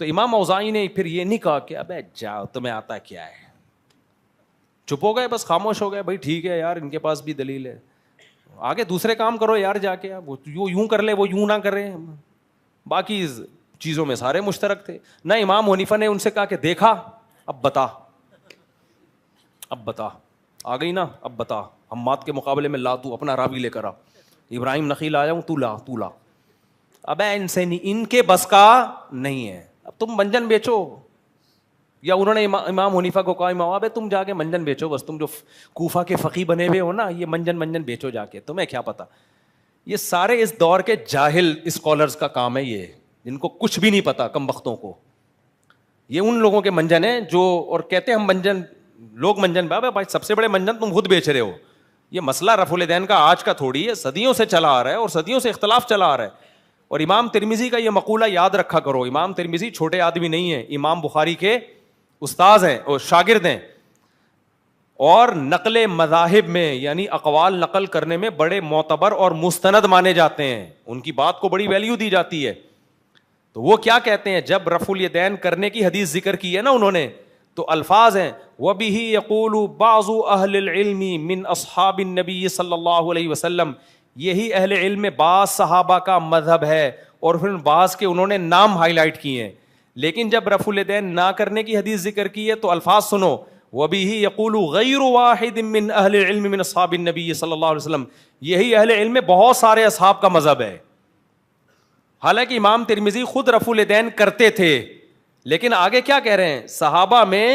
تو امام اوزاعی نے پھر یہ نہیں کہا کہ ابے جاؤ تمہیں آتا کیا ہے, چپ ہو گئے, بس خاموش ہو گئے, بھائی ٹھیک ہے یار ان کے پاس بھی دلیل ہے, آگے دوسرے کام کرو یار جا کے, وہ یوں کر لے وہ یوں نہ کرے, باقی چیزوں میں سارے مشترک تھے. نہ امام حنیفہ نے ان سے کہا کہ دیکھا اب بتا, اب بتا, آ گئی نا اب بتا, حماد کے مقابلے میں لا تو اپنا راوی لے کر آ, ابراہیم نخیل آیا ہوں تو لا. اب ان سے نہیں, ان کے بس کا نہیں ہے, اب تم منجن بیچو. یا انہوں نے امام حنیفہ کو کہا امام ابے تم جا کے منجن بیچو, بس تم جو کوفہ کے فقیہ بنے ہوئے ہو نا, یہ منجن بیچو جا کے, تمہیں کیا پتا. یہ سارے اس دور کے جاہل اسکالرز کا کام ہے, یہ جن کو کچھ بھی نہیں پتا, کم بختوں کو. یہ ان لوگوں کے منجن ہیں جو اور کہتے ہیں ہم منجن, لوگ منجن, بھائی سب سے بڑے منجن تم خود بیچ رہے ہو. یہ مسئلہ رفع الیدین کا آج کا تھوڑی ہے, صدیوں سے چلا آ رہا ہے اور صدیوں سے اختلاف چلا آ رہا ہے. اور امام ترمذی کا یہ مقولہ یاد رکھا کرو, امام ترمذی چھوٹے آدمی نہیں ہیں, امام بخاری کے استاذ ہیں اور شاگرد ہیں, اور نقل مذاہب میں یعنی اقوال نقل کرنے میں بڑے معتبر اور مستند مانے جاتے ہیں, ان کی بات کو بڑی ویلیو دی جاتی ہے. تو وہ کیا کہتے ہیں, جب رفع الیدین کرنے کی حدیث ذکر کی ہے نا انہوں نے, تو الفاظ ہیں وَبِهِ يَقُولُ بَعْضُ أَهْلِ الْعِلْمِ مِنْ أَصْحَابِ النَّبِيِّ صلی اللہ علیہ وسلم, یہی اہل علم میں بعض صحابہ کا مذہب ہے, اور پھر بعض کے انہوں نے نام ہائی لائٹ کیے ہیں. لیکن جب رفع الیدین نہ کرنے کی حدیث ذکر کی ہے تو الفاظ سنو, وَبِهِ يَقُولُ غَيْرُ وَاحِدٍ مِّنْ أَهْلِ الْعِلْمِ مِنْ أَصْحَابِ النَّبِيِّ صلی اللہ علیہ وسلم, یہی اہل علم میں بہت سارے اصحاب کا مذہب ہے. حالانکہ امام ترمذی خود رفع الیدین کرتے تھے, لیکن آگے کیا کہہ رہے ہیں, صحابہ میں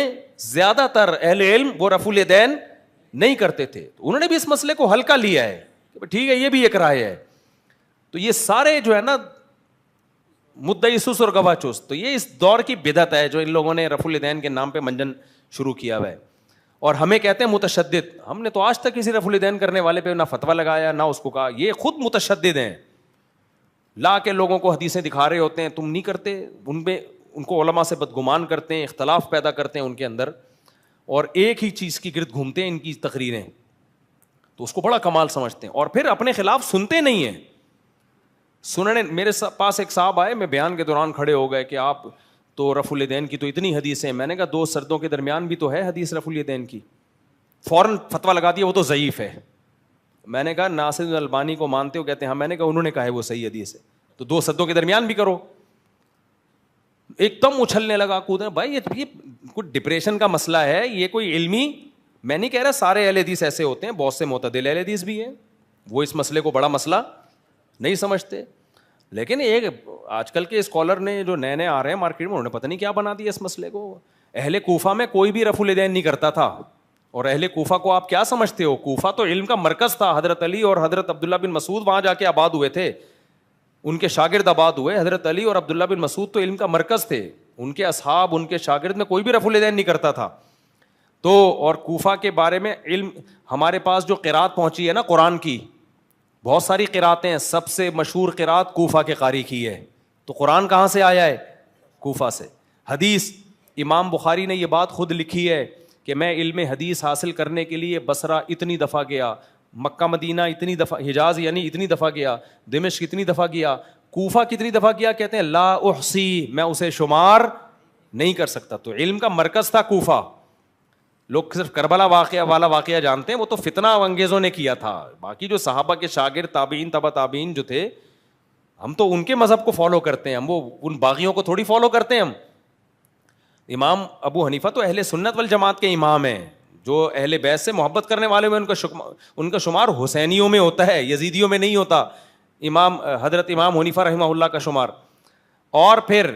زیادہ تر اہل علم وہ رفع الیدین نہیں کرتے تھے. انہوں نے بھی اس مسئلے کو ہلکا لیا ہے کہ ٹھیک ہے یہ بھی ایک رائے ہے. تو یہ سارے جو ہے نا مدعی سست اور گواہ چست, تو یہ اس دور کی بدعت ہے جو ان لوگوں نے رفع الیدین کے نام پہ منجن شروع کیا ہوا ہے. اور ہمیں کہتے ہیں متشدد, ہم نے تو آج تک کسی رفع الیدین کرنے والے پہ نہ فتویٰ لگایا نہ اس کو کہا. یہ خود متشدد ہیں, لا کے لوگوں کو حدیثیں دکھا رہے ہوتے ہیں, تم نہیں کرتے, ان پہ ان کو علماء سے بدگمان کرتے ہیں, اختلاف پیدا کرتے ہیں ان کے اندر, اور ایک ہی چیز کی گرد گھومتے ہیں ان کی تقریریں, تو اس کو بڑا کمال سمجھتے ہیں, اور پھر اپنے خلاف سنتے نہیں ہیں. سننے میرے پاس ایک صاحب آئے, میں بیان کے دوران کھڑے ہو گئے کہ آپ تو رفع الیدین کی تو اتنی حدیثیں, میں نے کہا 2 سردوں کے درمیان بھی تو ہے حدیث رفع الیدین کی, فوراً فتویٰ لگا دیا وہ تو ضعیف ہے. میں نے کہا ناصر البانی کو مانتے ہو, کہتے ہیں ہاں. میں نے کہا انہوں نے کہا ہے وہ صحیح حدیث ہے, تو 2 سدوں کے درمیان بھی کرو. ایک دم اچھلنے لگا, کودنے, بھائی یہ کوئی ڈپریشن کا مسئلہ ہے, یہ کوئی علمی, میں نہیں کہہ رہا سارے اہل حدیث ایسے ہوتے ہیں, بہت سے معتدل اہل حدیث بھی ہیں, وہ اس مسئلے کو بڑا مسئلہ نہیں سمجھتے. لیکن ایک آج کل کے اسکالر نے جو نئے نئے آ رہے ہیں مارکیٹ میں, انہوں نے پتہ نہیں کیا بنا دیا اس مسئلے کو. اہل کوفہ میں کوئی بھی رفع الیدین نہیں کرتا تھا, اور اہل کوفہ کو آپ کیا سمجھتے ہو, کوفہ تو علم کا مرکز تھا. حضرت علی اور حضرت عبداللہ بن مسعود وہاں جا کے آباد ہوئے تھے, ان کے شاگرد آباد ہوئے. حضرت علی اور عبداللہ بن مسعود تو علم کا مرکز تھے, ان کے اصحاب ان کے شاگرد میں کوئی بھی رفع الیدین نہیں کرتا تھا. تو اور کوفہ کے بارے میں علم, ہمارے پاس جو قرات پہنچی ہے نا قرآن کی, بہت ساری قراتیں ہیں, سب سے مشہور قرات کوفہ کے قاری کی ہے. تو قرآن کہاں سے آیا ہے, کوفہ سے. حدیث امام بخاری نے یہ بات خود لکھی ہے کہ میں علم حدیث حاصل کرنے کے لیے بصرہ اتنی دفعہ گیا, مکہ مدینہ اتنی دفعہ, حجاز یعنی اتنی دفعہ گیا, دمشق اتنی دفعہ گیا, کوفہ کتنی دفعہ گیا, کہتے ہیں لا احصی, میں اسے شمار نہیں کر سکتا. تو علم کا مرکز تھا کوفہ. لوگ صرف کربلا والا واقعہ جانتے ہیں, وہ تو فتنہ انگیزوں نے کیا تھا. باقی جو صحابہ کے شاگرد تابعین تبع تابعین جو تھے, ہم تو ان کے مذہب کو فالو کرتے ہیں, ہم وہ ان باغیوں کو تھوڑی فالو کرتے ہیں ہم. امام ابو حنیفہ تو اہل سنت والجماعت کے امام ہیں, جو اہل بیت سے محبت کرنے والے میں ان کا شمار حسینیوں میں ہوتا ہے, یزیدیوں میں نہیں ہوتا. حضرت امام حنیفہ رحمہ اللہ کا شمار. اور پھر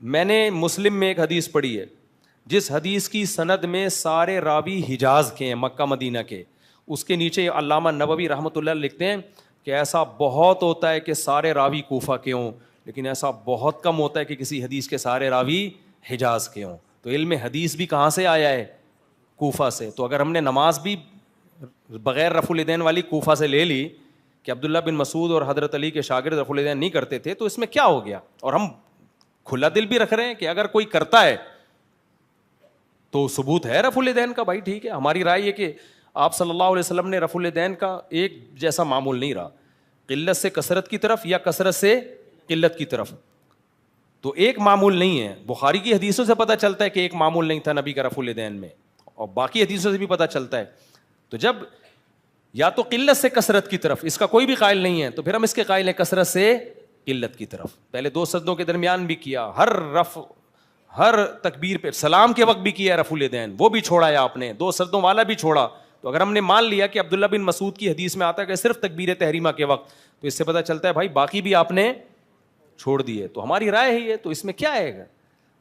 میں نے مسلم میں ایک حدیث پڑھی ہے, جس حدیث کی سند میں سارے راوی حجاز کے ہیں, مکہ مدینہ کے. اس کے نیچے علامہ نووی رحمۃ اللہ لکھتے ہیں کہ ایسا بہت ہوتا ہے کہ سارے راوی کوفہ کے ہوں, لیکن ایسا بہت کم ہوتا ہے کہ کسی حدیث کے سارے راوی حجاز کے ہوں. تو علم حدیث بھی کہاں سے آیا ہے, کوفہ سے. تو اگر ہم نے نماز بھی بغیر رفع الیدین والی کوفہ سے لے لی کہ عبداللہ بن مسعود اور حضرت علی کے شاگرد رفع الیدین نہیں کرتے تھے, تو اس میں کیا ہو گیا. اور ہم کھلا دل بھی رکھ رہے ہیں کہ اگر کوئی کرتا ہے تو ثبوت ہے رفع الیدین کا. بھائی ٹھیک ہے, ہماری رائے یہ کہ آپ صلی اللہ علیہ وسلم نے رفع الیدین کا ایک جیسا معمول نہیں رہا, قلت سے کثرت کی طرف یا کثرت سے قلت کی طرف. تو ایک معمول نہیں ہے. بخاری کی حدیثوں سے پتہ چلتا ہے کہ ایک معمول نہیں تھا نبی کا رفع الیدین میں, اور باقی حدیثوں سے بھی پتہ چلتا ہے. تو جب یا تو قلت سے کثرت کی طرف اس کا کوئی بھی قائل نہیں ہے, تو پھر ہم اس کے قائل ہیں کثرت سے قلت کی طرف. پہلے 2 سجدوں کے درمیان بھی کیا, ہر تکبیر پہ سلام کے وقت بھی کیا رفع الیدین, وہ بھی چھوڑا ہے آپ نے, 2 سجدوں والا بھی چھوڑا. تو اگر ہم نے مان لیا کہ عبداللہ بن مسعود کی حدیث میں آتا ہے کہ صرف تکبیر تحریمہ کے وقت, تو اس سے پتہ چلتا ہے بھائی باقی بھی آپ نے چھوڑ دیے. تو ہماری رائے ہے یہ, تو اس میں کیا ہے,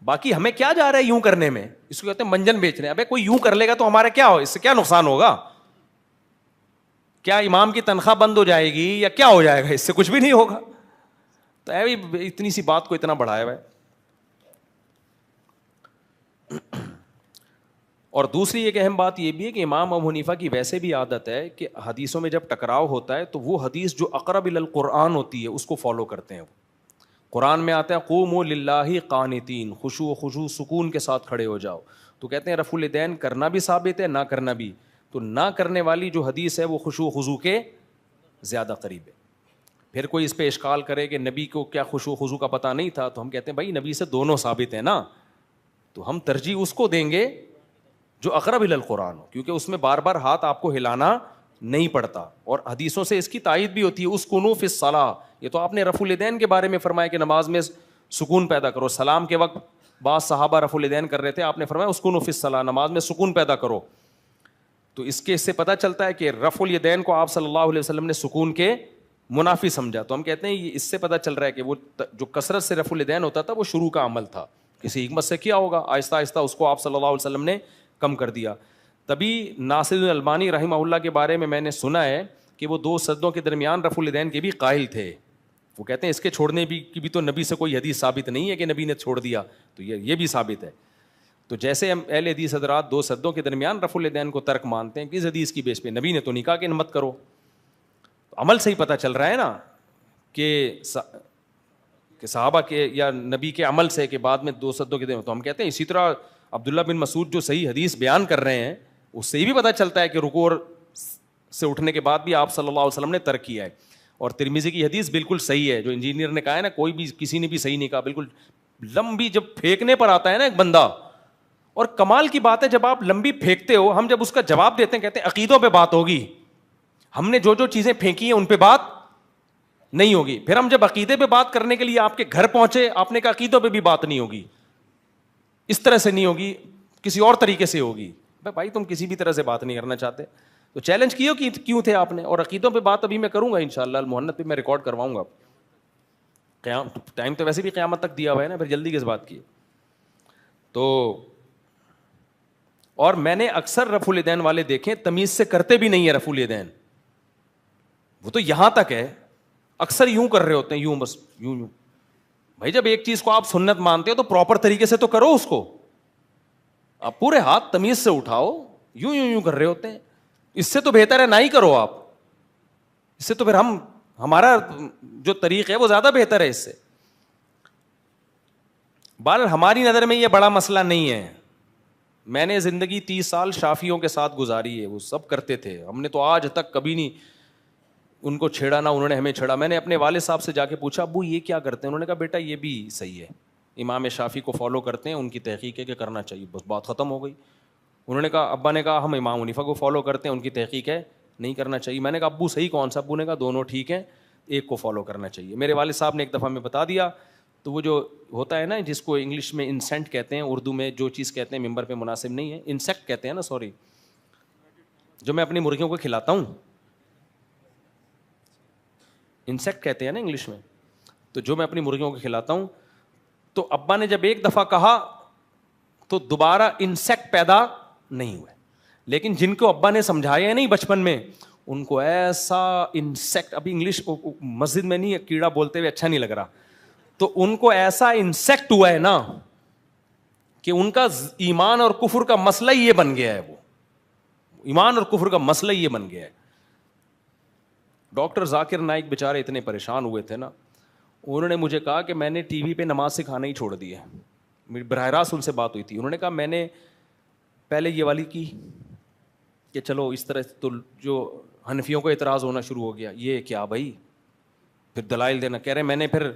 باقی ہمیں کیا جا رہا ہے یوں کرنے میں, اس کو کہتے ہیں منجن بیچ رہے ہیں. ابے کوئی یوں کر لے گا تو ہمارا کیا ہو, اس سے کیا نقصان ہوگا, کیا امام کی تنخواہ بند ہو جائے گی یا کیا ہو جائے گا, اس سے کچھ بھی نہیں ہوگا. تو اتنی سی بات کو اتنا بڑھایا ہوا ہے. اور دوسری ایک اہم بات یہ بھی ہے کہ امام ابو حنیفہ کی ویسے بھی عادت ہے کہ حدیثوں میں جب ٹکراؤ ہوتا ہے تو وہ حدیث جو اقرب الی القرآن ہوتی ہے اس کو فالو کرتے ہیں. قرآن میں آتا ہے قوموا للہ قانتین, خشوع و خضوع سکون کے ساتھ کھڑے ہو جاؤ. تو کہتے ہیں رفع الیدین کرنا بھی ثابت ہے, نہ کرنا بھی. تو نہ کرنے والی جو حدیث ہے وہ خشوع و خضوع کے زیادہ قریب ہے. پھر کوئی اس پہ اشکال کرے کہ نبی کو کیا خشوع و خضوع کا پتہ نہیں تھا, تو ہم کہتے ہیں بھائی نبی سے دونوں ثابت ہیں نا, تو ہم ترجیح اس کو دیں گے جو اقرب الی القرآن ہو, کیونکہ اس میں بار بار ہاتھ آپ کو ہلانا نہیں پڑتا, اور حدیثوں سے اس کی تائید بھی ہوتی ہے. اسکنوا فی الصلاۃ, یہ تو آپ نے رفع الیدین کے بارے میں فرمایا کہ نماز میں سکون پیدا کرو. سلام کے وقت بعض صحابہ رفع الیدین کر رہے تھے, آپ نے فرمایا اسکنوا فی الصلاۃ, نماز میں سکون پیدا کرو. تو اس سے پتہ چلتا ہے کہ رفع الیدین کو آپ صلی اللہ علیہ وسلم نے سکون کے منافی سمجھا. تو ہم کہتے ہیں یہ اس سے پتہ چل رہا ہے کہ وہ جو کثرت سے رفع الیدین ہوتا تھا وہ شروع کا عمل تھا, کسی حکمت سے کیا ہوگا, آہستہ آہستہ اس کو آپ صلی اللہ علیہ وسلم نے کم کر دیا. تبھی ناصر الالبانی رحمہ اللہ کے بارے میں نے سنا ہے کہ وہ 2 سجدوں کے درمیان رفع الیدین کے بھی قائل تھے. وہ کہتے ہیں اس کے چھوڑنے کی بھی تو نبی سے کوئی حدیث ثابت نہیں ہے کہ نبی نے چھوڑ دیا, تو یہ بھی ثابت ہے. تو جیسے ہم اہل حدیث حضرات 2 سجدوں کے درمیان رفع الیدین کو ترک مانتے ہیں, کس حدیث کی بیس پہ, نبی نے تو نہیں کہا کہ مت کرو. عمل سے ہی پتہ چل رہا ہے نا کہ صحابہ کے یا نبی کے عمل سے کہ بعد میں 2 سجدوں کے درمیان. تو ہم کہتے ہیں اسی طرح عبداللہ بن مسعود جو صحیح حدیث بیان کر رہے ہیں اس سے یہ بھی پتہ چلتا ہے کہ رکوع سے اٹھنے کے بعد بھی آپ صلی اللہ علیہ وسلم نے ترک کیا ہے. اور ترمذی کی حدیث بالکل صحیح ہے, جو انجینئر نے کہا ہے نا, کوئی بھی کسی نے بھی صحیح نہیں کہا, بالکل لمبی جب پھینکنے پر آتا ہے نا ایک بندہ, اور کمال کی بات ہے جب آپ لمبی پھینکتے ہو, ہم جب اس کا جواب دیتے ہیں کہتے ہیں عقیدوں پہ بات ہوگی, ہم نے جو چیزیں پھینکی ہیں ان پہ بات نہیں ہوگی. پھر ہم جب عقیدے پہ بات کرنے کے لیے آپ کے گھر پہنچے, آپ نے کہا عقیدوں پہ بھی بات نہیں ہوگی, اس طرح سے نہیں ہوگی, کسی اور طریقے سے ہوگی. بھائی تم کسی بھی طرح سے بات نہیں کرنا چاہتے, تو چیلنج کیوں کہ کیوں تھے آپ نے. اور عقیدوں پہ بات ابھی میں کروں گا انشاءاللہ, المحنت پہ میں ریکارڈ کرواؤں گا. ٹائم تو ویسے بھی قیامت تک دیا ہوا ہے نا, پھر جلدی کس بات کی. تو اور میں نے اکثر رفع الیدین والے دیکھیں تمیز سے کرتے بھی نہیں ہے رفع الیدین, وہ تو یہاں تک ہے اکثر یوں کر رہے ہوتے ہیں, یوں بس یوں. بھائی جب ایک چیز کو آپ سنت مانتے ہو تو پراپر طریقے سے تو کرو اس کو, آپ پورے ہاتھ تمیز سے اٹھاؤ, یوں یوں یوں کر رہے ہوتے ہیں. اس سے تو بہتر ہے نہ ہی کرو آپ, اس سے تو پھر ہمارا جو طریق ہے وہ زیادہ بہتر ہے اس سے. بہرحال ہماری نظر میں یہ بڑا مسئلہ نہیں ہے. میں نے زندگی 30 سال شافیوں کے ساتھ گزاری ہے, وہ سب کرتے تھے, ہم نے تو آج تک کبھی نہیں ان کو چھیڑا نہ انہوں نے ہمیں چھیڑا. میں نے اپنے والد صاحب سے جا کے پوچھا ابو یہ کیا کرتے ہیں, انہوں نے کہا بیٹا یہ بھی صحیح ہے, امام شافعی کو فالو کرتے ہیں, ان کی تحقیق ہے کہ کرنا چاہیے, بس بات ختم ہو گئی. انہوں نے کہا, ابا نے کہا ہم امام حنیفہ کو فالو کرتے ہیں, ان کی تحقیق ہے نہیں کرنا چاہیے. میں نے کہا ابو صحیح کون سا, ابو نے کہا دونوں ٹھیک ہیں, ایک کو فالو کرنا چاہیے. میرے والد صاحب نے ایک دفعہ میں بتا دیا, تو وہ جو ہوتا ہے نا جس کو انگلش میں انسینٹ کہتے ہیں, اردو میں جو چیز کہتے ہیں ممبر پہ مناسب نہیں ہے, انسیکٹ کہتے ہیں نا, سوری, جو میں اپنی مرغیوں کو کھلاتا ہوں انسیکٹ کہتے ہیں نا انگلش میں, تو جو میں اپنی مرغیوں کو کھلاتا ہوں. تو ابا نے جب ایک دفعہ کہا تو دوبارہ انسیکٹ پیدا نہیں ہوئے, لیکن جن کو ابا نے سمجھایا نہیں بچپن میں ان کو ایسا انسیکٹ, ابھی انگلش مسجد میں نہیں کیڑا بولتے ہوئے اچھا نہیں لگ رہا, تو ان کو ایسا انسیکٹ ہوا ہے نا کہ ان کا ایمان اور کفر کا مسئلہ یہ بن گیا ہے, وہ ایمان اور کفر کا مسئلہ یہ بن گیا ہے. ڈاکٹر ذاکر نائک بیچارے اتنے پریشان ہوئے تھے نا, انہوں نے مجھے کہا کہ میں نے ٹی وی پہ نماز سکھانا ہی چھوڑ دی ہے. میری براہ راست ان سے بات ہوئی تھی, انہوں نے کہا میں نے پہلے یہ والی کی کہ چلو اس طرح, تو جو حنفیوں کو اعتراض ہونا شروع ہو گیا, یہ کیا بھائی, پھر دلائل دینا, کہہ رہے میں نے پھر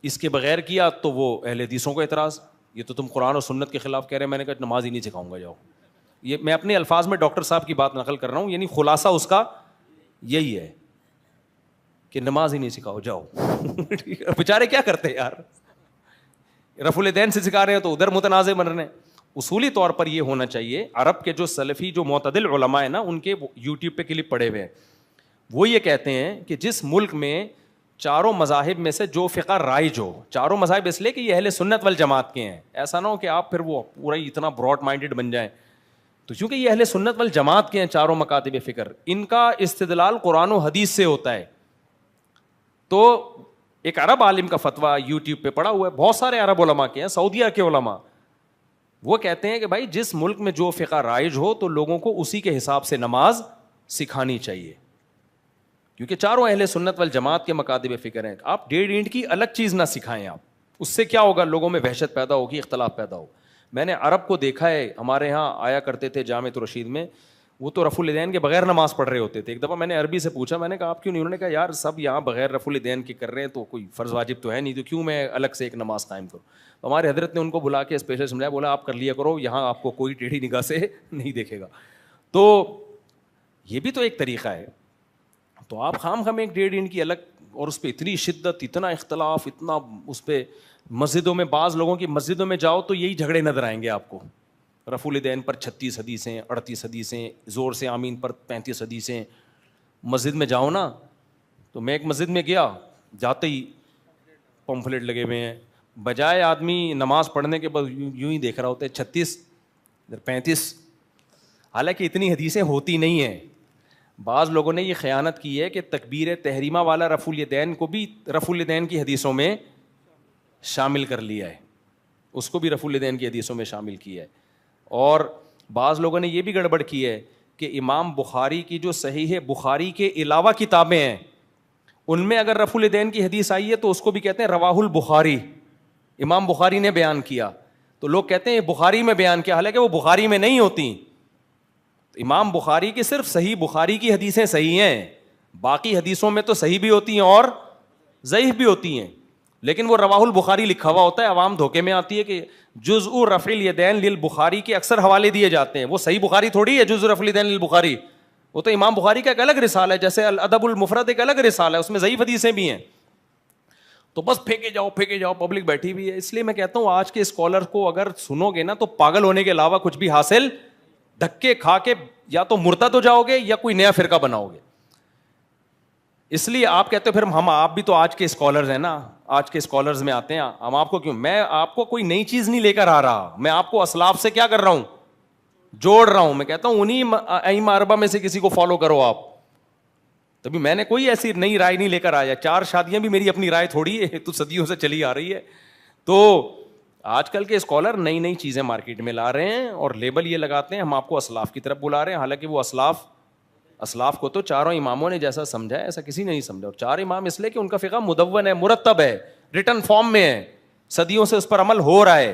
اس کے بغیر کیا تو وہ اہل حدیثوں کو اعتراض, یہ تو تم قرآن اور سنت کے خلاف کہہ رہے ہیں. میں نے کہا نماز ہی نہیں سکھاؤں گا, جاؤ. یہ میں اپنے الفاظ میں ڈاکٹر صاحب کی بات نقل کر رہا ہوں, یعنی خلاصہ اس کا یہی ہے کہ نماز ہی نہیں سکھاؤ, جاؤ. بیچارے کیا کرتے ہیں یار, رفع الیدین سے سکھا رہے ہیں تو ادھر متنازع بن رہے ہیں. اصولی طور پر یہ ہونا چاہیے, عرب کے جو سلفی جو معتدل علماء ہیں نا, ان کے یوٹیوب پہ کلپ پڑے ہوئے ہیں, وہ یہ کہتے ہیں کہ جس ملک میں چاروں مذاہب میں سے جو فقہ رائج ہو, چاروں مذاہب اس لیے کہ یہ اہل سنت والجماعت کے ہیں, ایسا نہ ہو کہ آپ پھر وہ پورا ہی اتنا براڈ مائنڈیڈ بن جائیں, تو چونکہ یہ اہل سنت والجماعت کے ہیں چاروں مکاتب فکر, ان کا استدلال قرآن و حدیث سے ہوتا ہے. تو ایک عرب عالم کا فتویٰ یوٹیوب پہ پڑا ہوا ہے, بہت سارے عرب علماء کے ہیں, سعودیہ کے علماء, وہ کہتے ہیں کہ بھائی جس ملک میں جو فقہ رائج ہو تو لوگوں کو اسی کے حساب سے نماز سکھانی چاہیے, کیونکہ چاروں اہل سنت والجماعت کے مکاتب فکر ہیں. آپ 1.5 اینٹ کی الگ چیز نہ سکھائیں آپ, اس سے کیا ہوگا, لوگوں میں وحشت پیدا ہوگی, اختلاف پیدا ہوگا. میں نے عرب کو دیکھا ہے, ہمارے ہاں آیا کرتے تھے جامعۃ الرشید میں, وہ تو رفع الیدین کے بغیر نماز پڑھ رہے ہوتے تھے. ایک دفعہ میں نے عربی سے پوچھا, میں نے کہا آپ کیوں نہیں, انہوں نے کہا یار سب یہاں بغیر رفع الیدین کے کر رہے ہیں تو کوئی فرض واجب تو ہے نہیں, تو کیوں میں الگ سے ایک نماز قائم کروں. تو ہمارے حضرت نے ان کو بلا کے اسپیشل سمجھایا, بولا آپ کر لیا کرو, یہاں آپ کو کوئی ٹیڑھی نگاہ سے نہیں دیکھے گا. تو یہ بھی تو ایک طریقہ ہے. تو آپ خام خام ایک 1.5 اینٹ کی الگ, اور اس پہ اتنی شدت, اتنا اختلاف, اتنا اس پہ. مسجدوں میں بعض لوگوں کی مسجدوں میں جاؤ تو یہی جھگڑے نظر آئیں گے آپ کو, رفع الیدین پر 36 حدیثیں, 38 حدیثیں, زور سے آمین پر 35 حدیثیں. مسجد میں جاؤ نا, تو میں ایک مسجد میں گیا, جاتے ہی پمفلیٹ لگے ہوئے ہیں, بجائے آدمی نماز پڑھنے کے بعد یوں ہی دیکھ رہا ہوتا ہے, 36 ادھر 35, حالانکہ اتنی حدیثیں ہوتی نہیں ہیں. بعض لوگوں نے یہ خیانت کی ہے کہ تکبیر تحریمہ والا رفع الیدین کو بھی رفع الیدین کی حدیثوں میں شامل کر لیا ہے, اس کو بھی رفع الیدین کی حدیثوں میں شامل کیا ہے. اور بعض لوگوں نے یہ بھی گڑبڑ کی ہے کہ امام بخاری کی جو صحیح بخاری کے علاوہ کتابیں ہیں, ان میں اگر رفع الیدین کی حدیث آئی ہے تو اس کو بھی کہتے ہیں رواہ البخاری, امام بخاری نے بیان کیا. تو لوگ کہتے ہیں بخاری میں بیان کیا, حالانکہ وہ بخاری میں نہیں ہوتی. امام بخاری کی صرف صحیح بخاری کی حدیثیں صحیح ہیں, باقی حدیثوں میں تو صحیح بھی ہوتی ہیں اور ضعیف بھی ہوتی ہیں, لیکن وہ رواہ البخاری لکھا ہوا ہوتا ہے. عوام دھوکے میں آتی ہے کہ جزء رفع الیدین للبخاری کے اکثر حوالے دیے جاتے ہیں, وہ صحیح بخاری تھوڑی ہے جزء رفع الیدین للبخاری, وہ تو امام بخاری کا ایک الگ رسالہ ہے, جیسے الادب المفرد ایک الگ رسالہ ہے, اس میں ضعیف حدیثیں بھی ہیں. تو بس پھینکے جاؤ, پبلک بیٹھی ہوئی ہے. اس لیے میں کہتا ہوں آج کے اسکالر کو اگر سنو گے نا تو پاگل ہونے کے علاوہ کچھ بھی حاصل, دھکے کھا کے یا تو مرتد ہو جاؤ گے یا کوئی نیا فرقہ بناؤ گے. اس لیے آپ کہتے ہو پھر ہم, آپ بھی تو آج کے اسکالرز ہیں نا, آج کے اسکالرز میں آتے ہیں ہم, آپ کو کیوں, میں آپ کو کوئی نئی چیز نہیں لے کر آ رہا, میں آپ کو اسلاف سے کیا کر رہا ہوں, جوڑ رہا ہوں. میں کہتا ہوں انہی ائمہ اربعہ میں سے کسی کو فالو کرو آپ. تبھی میں نے کوئی ایسی نئی رائے نہیں لے کر آیا, 4 شادیاں بھی میری اپنی رائے تھوڑی ہے, تو صدیوں سے چلی آ رہی ہے. تو آج کل کے اسکالر نئی چیزیں مارکیٹ میں لا رہے ہیں اور لیبل یہ لگاتے ہیں ہم آپ کو اسلاف کی طرف بلا رہے ہیں, حالانکہ وہ اسلاف کو تو چاروں اماموں نے جیسا سمجھا ہے ایسا کسی نے نہیں سمجھا. اور 4 امام اس لیے کہ ان کا فقہ مدون ہے, مرتب ہے, ریٹن فارم میں ہے, صدیوں سے اس پر عمل ہو رہا ہے.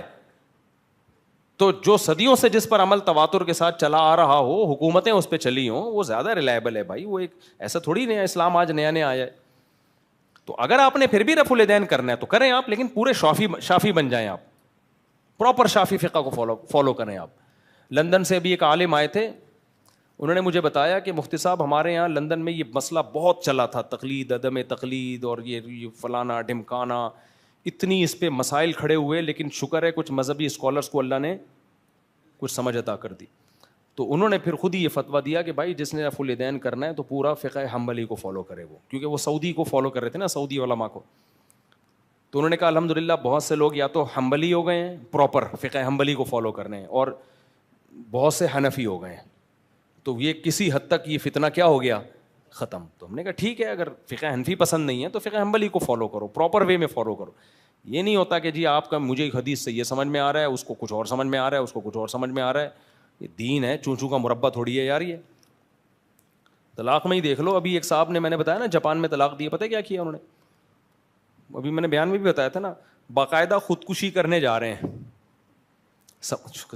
تو جو صدیوں سے جس پر عمل تواتر کے ساتھ چلا آ رہا ہو, حکومتیں اس پہ چلی ہوں, وہ زیادہ ریلائبل ہے بھائی. وہ ایک ایسا تھوڑی نہیں ہے اسلام آج نیا آیا ہے. تو اگر آپ نے پھر بھی رفع الیدین کرنا ہے تو کریں آپ, لیکن پورے شافی بن جائیں آپ, پراپر شافی فقہ کو فالو کریں آپ. لندن سے بھی ایک عالم آئے تھے, انہوں نے مجھے بتایا کہ مفتی صاحب ہمارے یہاں لندن میں یہ مسئلہ بہت چلا تھا, تقلید, عدم تقلید, اور یہ فلانا ڈھمکانا, اتنی اس پہ مسائل کھڑے ہوئے, لیکن شکر ہے کچھ مذہبی اسکالرس کو اللہ نے کچھ سمجھ عطا کر دی. تو انہوں نے پھر خود ہی یہ فتویٰ دیا کہ بھائی جس نے رفع الیدین کرنا ہے تو پورا فقہ حنبلی کو فالو کرے وہ, کیونکہ وہ سعودی کو فالو کر رہے تھے نا, سعودی علماء کو. تو انہوں نے کہا الحمدللہ بہت سے لوگ یا تو حنبلی ہو گئے ہیں, پراپر فقہ حنبلی کو فالو کر رہے ہیں, اور بہت سے حنفی ہو گئے ہیں. تو یہ کسی حد تک یہ فتنہ کیا ہو گیا, ختم. تو ہم نے کہا ٹھیک ہے, اگر فقہ حنفی پسند نہیں ہے تو فقہ حنبلی کو فالو کرو, پراپر وے میں فالو کرو. یہ نہیں ہوتا کہ جی آپ کا مجھے ایک حدیث سے یہ سمجھ میں آ رہا ہے, اس کو کچھ اور سمجھ میں آ رہا ہے, اس کو کچھ اور سمجھ میں آ رہا ہے. یہ دین ہے, چونچوں کا مربع تھوڑی ہے یار. یہ طلاق میں ہی دیکھ لو, ابھی ایک صاحب نے, میں نے بتایا نا جاپان میں طلاق دی, پتہ کیا کیا انہوں نے, ابھی میں نے بیان میں بھی بتایا تھا نا, باقاعدہ خودکشی کرنے جا رہے ہیں.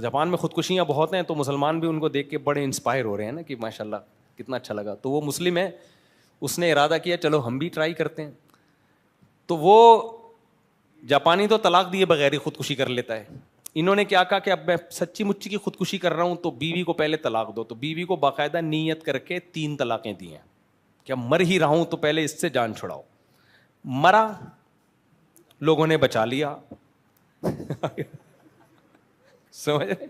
جاپان میں خودکشیاں بہت ہیں, تو مسلمان بھی ان کو دیکھ کے بڑے انسپائر ہو رہے ہیں نا کہ ماشاء اللہ کتنا اچھا لگا. تو وہ مسلم ہے, اس نے ارادہ کیا چلو ہم بھی ٹرائی کرتے ہیں. تو وہ جاپانی تو طلاق دیے بغیر ہی خودکشی کر لیتا ہے. انہوں نے کیا کہا کہ اب میں سچی مچی کی خودکشی کر رہا ہوں تو بیوی کو پہلے طلاق دو. تو بیوی کو باقاعدہ نیت کر کے 3 طلاقیں دی ہیں کہ اب مر ہی رہا ہوں تو پہلے اس سے جان چھڑاؤ. مرا, لوگوں نے بچا لیا. سمجھ رہے,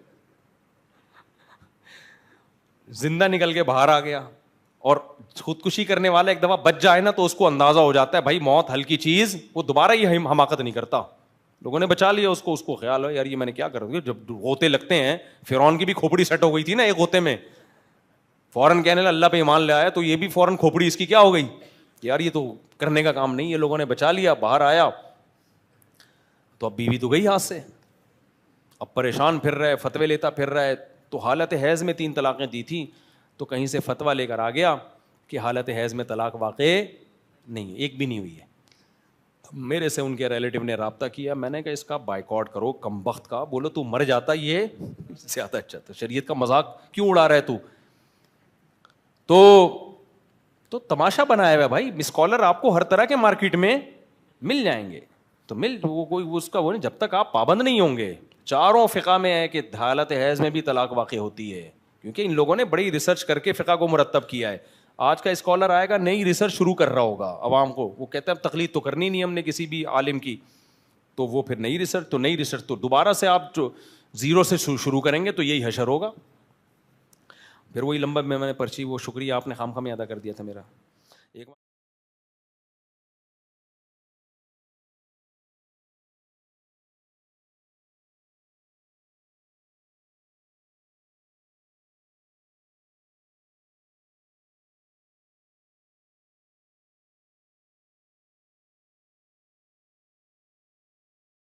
زندہ نکل کے باہر آ گیا. اور خودکشی کرنے والا ایک دفعہ بچ جائے نا تو اس کو اندازہ ہو جاتا ہے بھائی موت ہلکی چیز, وہ دوبارہ یہ حماقت نہیں کرتا. لوگوں نے بچا لیا اس کو خیال ہو یار یہ میں نے کیا کر دیا. جب غوطے لگتے ہیں, فرعون کی بھی کھوپڑی سیٹ ہو گئی تھی نا ایک غوطے میں, فوراً کہنے لگا اللہ پہ ایمان لے آیا, تو یہ بھی فوراً کھوپڑی اس کی کیا ہو گئی یار یہ تو کرنے کا کام نہیں ہے. لوگوں نے بچا لیا, باہر آیا تو اب بیوی تو گئی ہاتھ سے, اب پریشان پھر رہا ہے, فتوے لیتا پھر رہا ہے. تو حالت حیض میں 3 طلاقیں دی تھی, تو کہیں سے فتویٰ لے کر آ گیا کہ حالت حیض میں طلاق واقع نہیں, ایک بھی نہیں ہوئی ہے. میرے سے ان کے ریلیٹیو نے رابطہ کیا, میں نے کہا اس کا بائیکاٹ کرو کمبخت کا. بولو تو مر جاتا یہ زیادہ اچھا تھا, شریعت کا مذاق کیوں اڑا رہا ہے تو. تو تماشا بنایا ہوا بھائی. اسکالر آپ کو ہر طرح کے مارکیٹ میں مل جائیں گے, تو کوئی اس کا وہ نہیں, جب تک آپ پابند نہیں ہوں گے. چاروں فقہ میں ہے کہ حالت حیض میں بھی طلاق واقع ہوتی ہے, کیونکہ ان لوگوں نے بڑی ریسرچ کر کے فقہ کو مرتب کیا ہے. آج کا اسکالر آئے گا نئی ریسرچ شروع کر رہا ہوگا عوام کو, وہ کہتا ہے تقلید تو کرنی نہیں ہم نے کسی بھی عالم کی, تو وہ پھر نئی ریسرچ تو دوبارہ سے آپ جو زیرو سے شروع کریں گے تو یہی حشر ہوگا. پھر وہی لمبا میں نے پرچی, وہ شکریہ آپ نے خام خواہ میں ادا کر دیا تھا میرا. ایک